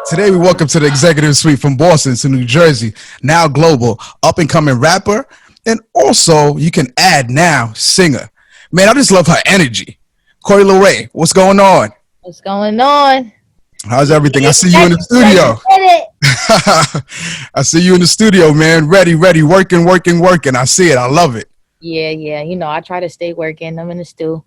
Today we welcome to the Exeqtive Suite from Boston to New Jersey, now global, up-and-coming rapper, and also you can add now singer. Man, I just love her energy. Coi Leray, what's going on? What's going on? How's everything? I see you in the studio. I see you in the studio, man. Ready, working. I see it. I love it. Yeah. You know, I try to stay working. I'm in the stew.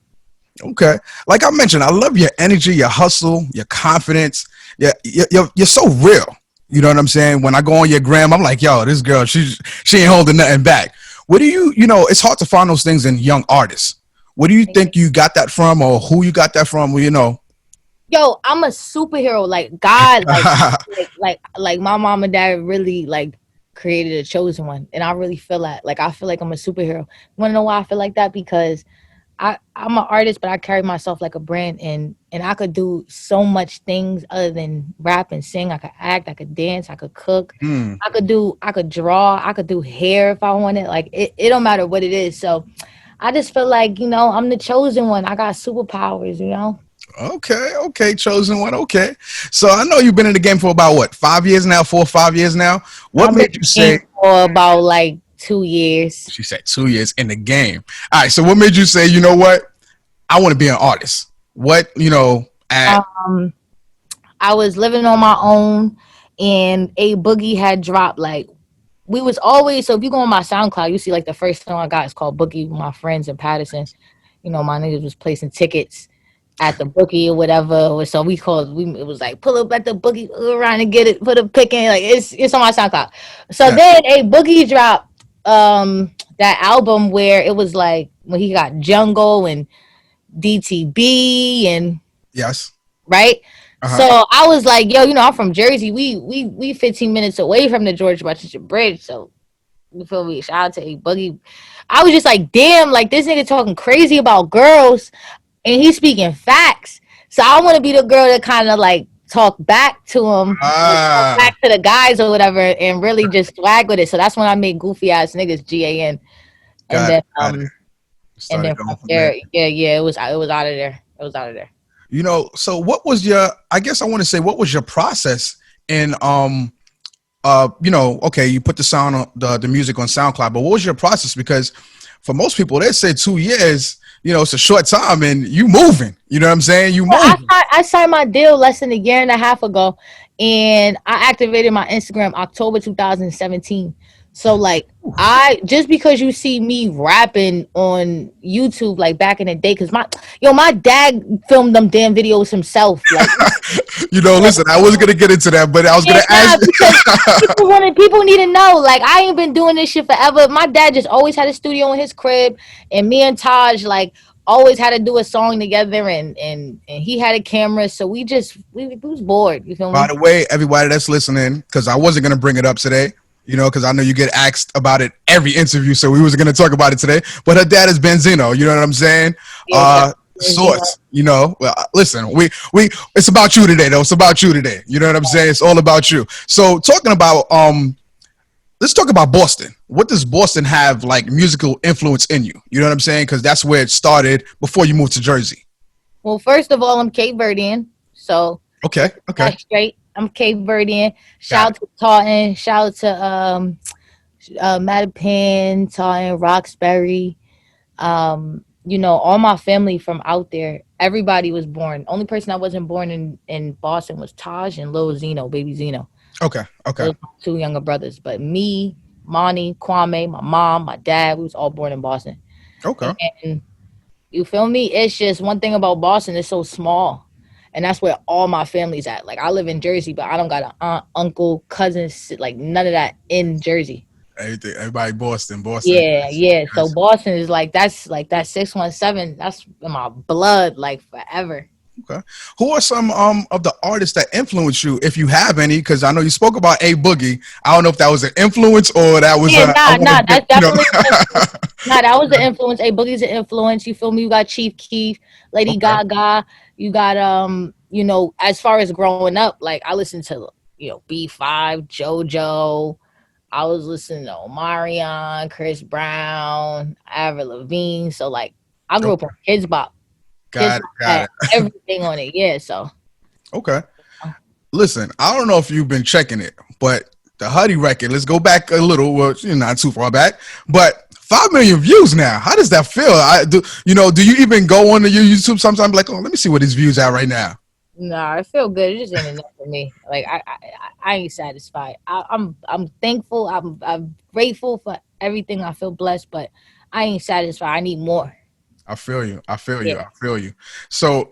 Okay. Like I mentioned, I love your energy, your hustle, your confidence. You're so real. You know what I'm saying? When I go on your gram, I'm like, yo, this girl, she ain't holding nothing back. What do you know, it's hard to find those things in young artists. What do you think you got that from, or who you got that from? Well, you know. Yo, I'm a superhero. Like God, like my mom and dad really like created a chosen one. And I really feel that. Like I feel like I'm a superhero. You wanna know why I feel like that? Because I'm an artist, but I carry myself like a brand, and I could do so much things other than rap and sing. I could act, I could dance, I could cook, I could draw, I could do hair if I wanted. Like it don't matter what it is. So I just feel like, you know, I'm the chosen one. I got superpowers, you know. Okay, chosen one. Okay, so I know you've been in the game for about what, 5 years now, 4 or 5 years now. What made you say for about like 2 years? She said 2 years in the game. All right, so what made you say, you know what, I want to be an artist? What, you know, I was living on my own, and 𝑅𝓃𝒷 had dropped like we was always. So if you go on my SoundCloud, you see like the first song I got is called Boogie with my friends in Patterson. You know, my niggas was placing tickets at the bookie or whatever. So it was like pull up at the bookie around and get it, put a pick in. Like it's on my SoundCloud. So then 𝑅𝓃𝒷 dropped that album where it was like when he got Jungle and DTB and yes, right. So I was like, yo, you know, I'm from Jersey. We 15 minutes away from the George Washington Bridge. So you feel me? Shout out to 𝑅𝓃𝒷. I was just like, damn, like this nigga talking crazy about girls and he's speaking facts. So I want to be the girl that kind of like talk back to him, talk back to the guys or whatever, and really just swag with it. So that's when I made Goofy Ass Niggas GAN, and then from there, it was out of there. It was out of there. You know, so what was your? I guess I want to say, what was your process in you know, okay, you put the sound on the music on SoundCloud, but what was your process? Because for most people, they say 2 years. You know, it's a short time and you moving. You know what I'm saying? You moving. I signed my deal less than a year and a half ago, and I activated my Instagram October 2017. So like just because you see me rapping on YouTube like back in the day, because my dad filmed them damn videos himself. Like, you know, listen, I wasn't gonna get into that, but I was gonna ask you. People need to know, like, I ain't been doing this shit forever. My dad just always had a studio in his crib, and me and Taj like always had to do a song together, and he had a camera, so we was bored. You feel me? By the way, everybody that's listening, because I wasn't gonna bring it up today. You know, because I know you get asked about it every interview, so we wasn't going to talk about it today. But her dad is Benzino. You know what I'm saying? Source. You know, well, listen, we it's about you today, though. It's about you today. You know what I'm saying? It's all about you. So talking about let's talk about Boston. What does Boston have like musical influence in you? You know what I'm saying? Because that's where it started before you moved to Jersey. Well, first of all, I'm Cape Verdean, so okay, that's straight. I'm Cape Verdean. Shout out to Taunton. Shout out to Mattapan, Taunton, Roxbury. You know, all my family from out there. Everybody was born. Only person I wasn't born in Boston was Taj and Lil Zeno, baby Zeno. Okay. Those are 2 younger brothers. But me, Monty, Kwame, my mom, my dad, we was all born in Boston. Okay. And you feel me? It's just one thing about Boston, it's so small. And that's where all my family's at. Like, I live in Jersey, but I don't got an aunt, uncle, cousins, like none of that in Jersey. Everybody Boston. Yeah. So Boston is like that 617. That's in my blood, like forever. Okay. Who are some of the artists that influence you, if you have any? Because I know you spoke about 𝑅𝓃𝒷. I don't know if that was an influence or that was that's definitely that was the influence. 𝑅𝓃𝒷's an influence. You feel me? You got Chief Keef, Lady Gaga. You got you know, as far as growing up, like I listened to, you know, B5, JoJo. I was listening to Omarion, Chris Brown, Avril Lavigne. So like I grew up on Kids Bop. Got it. Everything on it. Yeah, so okay. Listen, I don't know if you've been checking it, but the Huddy record, let's go back a little, well, you're not too far back, but 5 million views now. How does that feel? Do you even go on to your YouTube sometimes like, oh, let me see what his views are right now? No, I feel good. It just ain't enough for me. Like I ain't satisfied. I'm thankful. I'm grateful for everything. I feel blessed, but I ain't satisfied. I need more. I feel you. I feel you. Yeah. I feel you. So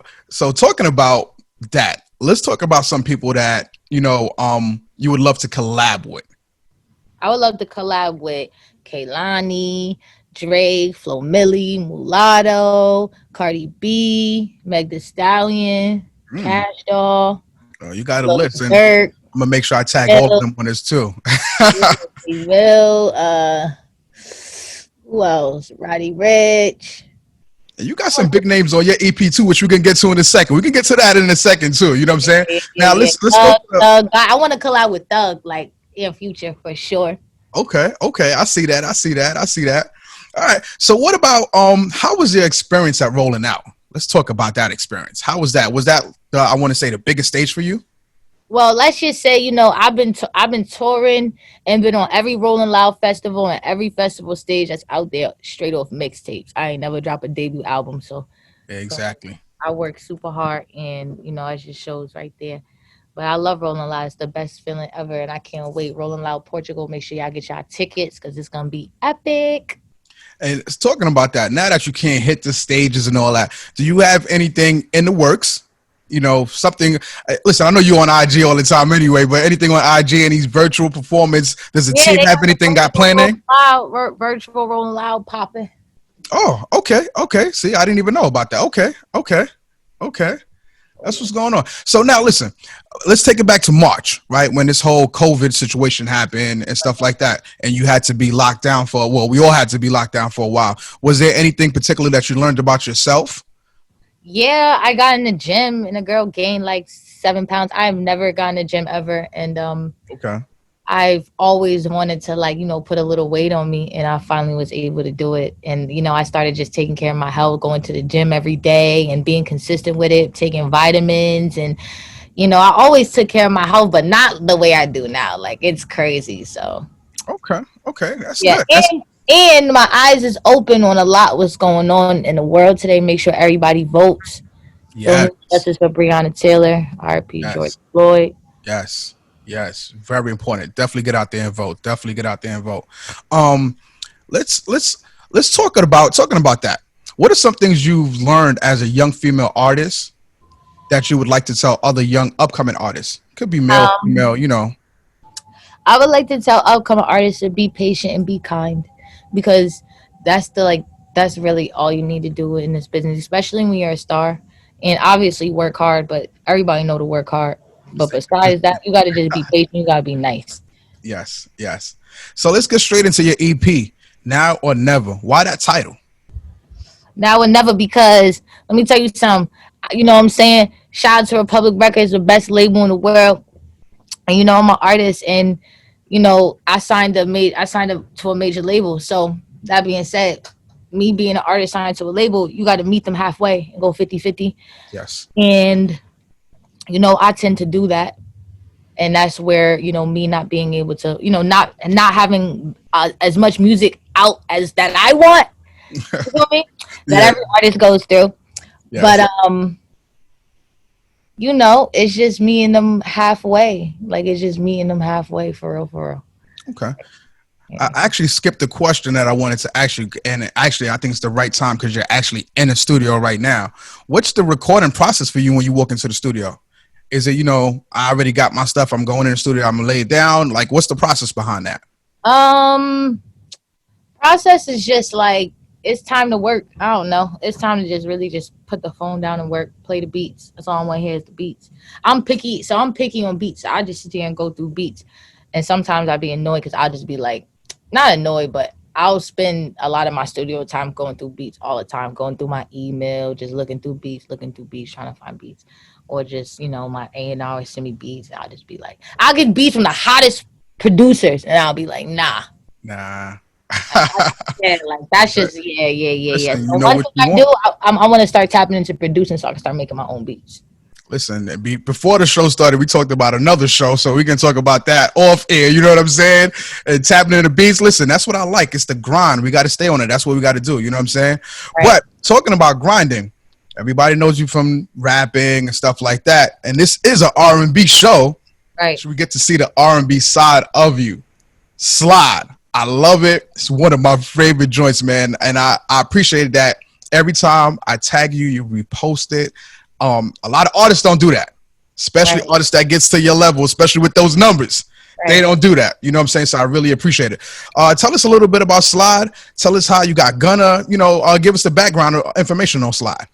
talking about that, let's talk about some people that, you would love to collab with. I would love to collab with Kehlani, Drake, Flo Milli, Mulatto, Cardi B, Meg Thee Stallion, Mm. Cash Doll, You got a Lil list, and Durk, I'm gonna make sure I tag all of Will, them on this too. Will, who else? Roddy Rich. You got some big names on your EP too, which we can get to in a second. We can get to that in a second too. You know what I'm saying? Now let's go. Thug. I want to collab with Thug, like in future for sure. Okay. I see that. All right. So what about how was your experience at Rolling Out? Let's talk about that experience. How was that? Was that I want to say the biggest stage for you? Well, let's just say, I've been touring and been on every Rolling Loud festival and every festival stage that's out there straight off mixtapes. I ain't never dropped a debut album, so Exactly. I work super hard, and it just shows right there. But I love Rolling Loud. It's the best feeling ever, and I can't wait. Rolling Loud Portugal. Make sure y'all get y'all tickets because it's gonna be epic. And talking about that, now that you can't hit the stages and all that, do you have anything in the works? Something. Listen, I know you on IG all the time anyway, but anything on IG, any virtual performance? Does the team have anything got planning? Virtual Rolling Loud popping. Oh, okay. See, I didn't even know about that. Okay. That's what's going on. So now listen, let's take it back to March, right? When this whole COVID situation happened and stuff like that, and you had to be locked down we all had to be locked down for a while. Was there anything particular that you learned about yourself? Yeah, I got in the gym and a girl gained like 7 pounds. I've never gotten in the gym ever. And Okay. I've always wanted to put a little weight on me, and I finally was able to do it. And, I started just taking care of my health, going to the gym every day and being consistent with it, taking vitamins. And, I always took care of my health, but not the way I do now. Like, it's crazy. So. Okay. That's yeah, good. and my eyes is open on a lot what's going on in the world today. Make sure everybody votes. Yes. Justice for Breonna Taylor, R.I.P. Yes. George Floyd. Yes. Very important. Definitely get out there and vote. Let's talking about that. What are some things you've learned as a young female artist that you would like to tell other young upcoming artists? Could be male, female, I would like to tell upcoming artists to be patient and be kind, because that's really all you need to do in this business, especially when you're a star. And obviously work hard, but everybody know to work hard. But besides that, you got to just be patient. You got to be nice. Yes. So let's get straight into your EP, Now or Never. Why that title? Now or never, because let me tell you something. You know what I'm saying? Shout out to Republic Records, the best label in the world. And I'm an artist, and I signed up to a major label. So that being said, me being an artist signed to a label, you got to meet them halfway and go 50-50. Yes. And I tend to do that, and that's where me not being able to not having as much music out as that I want. You feel me? That every artist goes through. Yes. But it's just me and them halfway. Like, it's just me and them halfway, for real. Okay. Yeah. I actually skipped the question that I wanted to ask you, and actually I think it's the right time because you're actually in the studio right now. What's the recording process for you when you walk into the studio? Is it, I already got my stuff, I'm going in the studio, I'm gonna lay it down? Like, what's the process behind that? Process is just like, it's time to work. I don't know. It's time to just really just put the phone down and work, play the beats. That's all I want to hear is the beats. I'm picky on beats. I just sit there and go through beats. And sometimes I'd be annoyed because I'll just be like, not annoyed, but I'll spend a lot of my studio time going through beats all the time, going through my email, just looking through beats, trying to find beats. Or just, my A&R send me beats, and I'll just be like, I'll get beats from the hottest producers, and I'll be like, nah. Yeah, like that's just yeah. Listen, So one thing I do, I want to start tapping into producing so I can start making my own beats. Listen, before the show started, we talked about another show, so we can talk about that off air. You know what I'm saying? And tapping into the beats. Listen, that's what I like. It's the grind. We got to stay on it. That's what we got to do. You know what I'm saying? Right. But talking about grinding, everybody knows you from rapping and stuff like that. And this is an R&B show. Right. So we get to see the R&B side of you. Slide. I love it. It's one of my favorite joints, man. And I appreciate that. Every time I tag you, you repost it. A lot of artists don't do that, especially artists that gets to your level, especially with those numbers. They don't do that. You know what I'm saying? So I really appreciate it. Tell us a little bit about Slide. Tell us how you got Gunna. You know, give us the background information on Slide.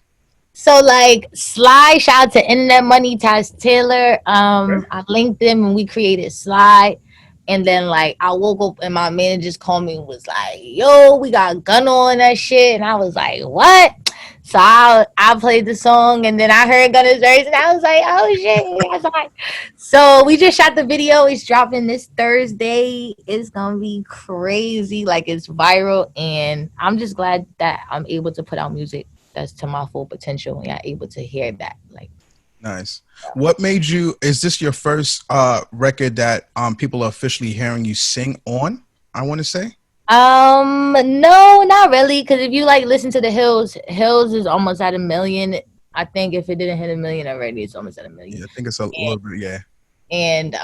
So like Slide, shout out to Internet Money, Taz Taylor. I linked them and we created Slide. And then like I woke up and my manager just called me and was like, yo, we got Gunna on that shit. And I was like, what? So I played the song and then I heard Gunna's verse and I was like, oh shit. So we just shot the video. It's dropping this Thursday. It's gonna be crazy. Like it's viral. And I'm just glad that I'm able to put out music that's to my full potential and I'm able to hear that. Like nice. What made you, is this your first record that people are officially hearing you sing on, I want to say? No, not really. Because if you like listen to the Hills is almost at 1 million. I think if it didn't hit 1 million already, it's almost at 1 million. Yeah, I think it's a little bit, yeah. And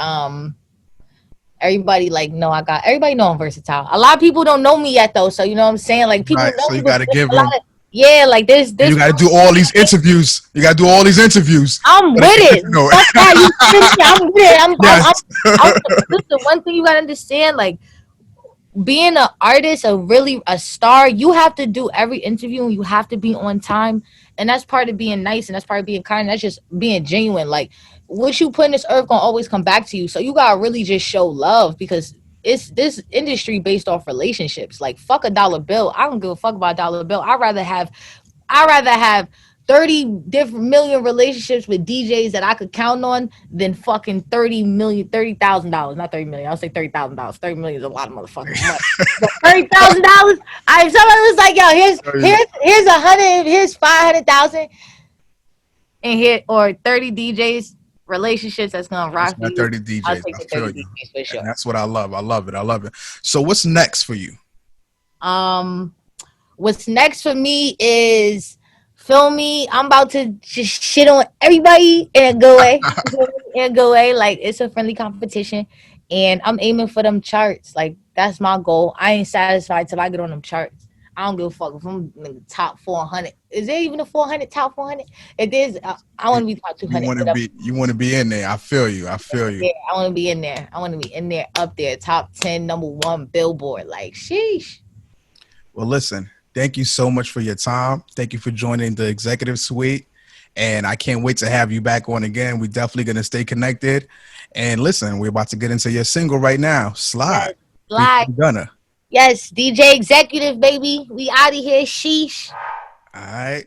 everybody everybody know I'm versatile. A lot of people don't know me yet though, so you know what I'm saying? Like people know so you me, gotta give them. Yeah, like there's you gotta do all these interviews. You gotta do all these interviews. I'm with it. I'm with it. This is the one thing you gotta understand. Like being an artist, a star, you have to do every interview and you have to be on time. And that's part of being nice and that's part of being kind. That's just being genuine. Like what you put in this earth gonna always come back to you. So you gotta really just show love because it's this industry based off relationships. Like fuck a dollar bill. I don't give a fuck about a dollar bill. I'd rather have 30 different million relationships with DJs that I could count on than fucking $30,000, not 30 million. I'll say $30,000. 30 million is a lot of motherfucking money. But $30,000. Someone was like, yo, here's 100, here's 500,000, and here or 30 DJs relationships that's gonna rock you. 30 DJs. I'll take the 30 DJs for sure. And that's what I love. I love it. So what's next for you? What's next for me is feel me. I'm about to just shit on everybody in a good way. Like it's a friendly competition, and I'm aiming for them charts. Like that's my goal. I ain't satisfied till I get on them charts. I don't give a fuck if I'm in the top 400. Is there even a 400 top 400? If there's, I want to be top 200. You want to be in there. I feel you. Yeah, I want to be in there. I want to be in there, up there, top 10, #1 Billboard. Like, sheesh. Well, listen. Thank you so much for your time. Thank you for joining the Exeqtive Suite. And I can't wait to have you back on again. We're definitely going to stay connected. And listen, we're about to get into your single right now. Slide. Slide. Gunna. Yes, DJ Exeqtive, baby. We out of here. Sheesh. All right.